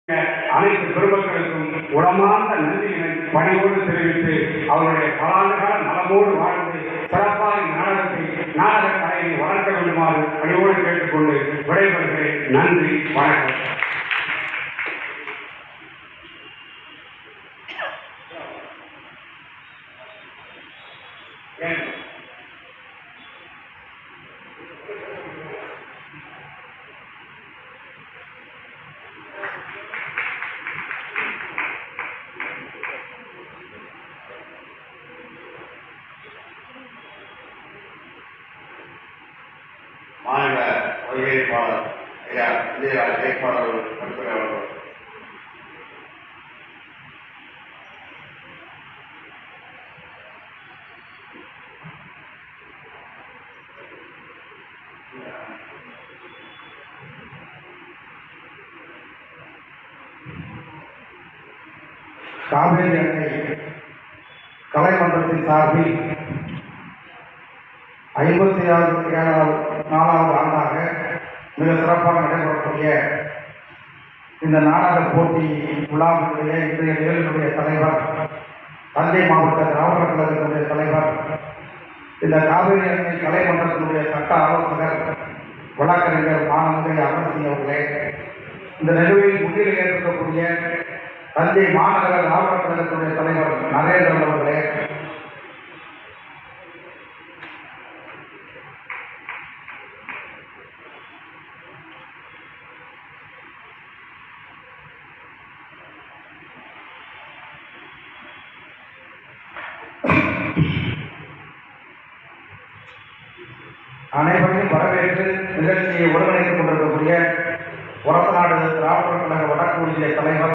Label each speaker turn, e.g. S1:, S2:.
S1: அனைத்து பெருமக்களுக்கும் உளமார்ந்த நன்றியினை பணியோடு தெரிவித்து அவருடைய பலாண்டுகால நலமோடு வாழ்ந்து சிறப்பாக நாடக கலையை வளர்க்க வேண்டுமாறு பணியோடு கேட்டுக்கொண்டு விடைபெறுகிறேன். நன்றி, வணக்கம்.
S2: மாநில ஒருங்கிணைப்பாளர் ஐயா விஜயராஜ் ஜெயக்குமார் அவர்கள் கருத்துரை அவர்கள்.
S3: காவேரி அன்னை கலைமன்றத்தின் சார்பில் 54வது ஆண்டாக மிக சிறப்பாக நடைபெறக்கூடிய இந்த நாடக போட்டி விழாவினுடைய இன்றைய நிகழ்ச்சியினுடைய தலைவர், தஞ்சை மாவட்ட திராவிடர் கழகத்தினுடைய தலைவர், இந்த காவேரி அன்னை கலைமன்றத்தினுடைய சட்ட ஆலோசகர் வழக்கறிஞர் மாணவர்கள் அமர்சிங் அவர்களே, இந்த நிகழ்வில் முன்னிலை ஏற்கக்கூடிய தஞ்சை மாநகர திராவிடர் கழகத்தினுடைய தலைவர் நரேந்திரன் அவர்களே, அனைவரையும் வரவேற்று நிகழ்ச்சியை ஒருங்கிணைத்துக் கொண்டிருக்கக்கூடிய ஒரத்தநாடு திராவிடர் கழக வடக்கு ஒன்றிய தலைவர்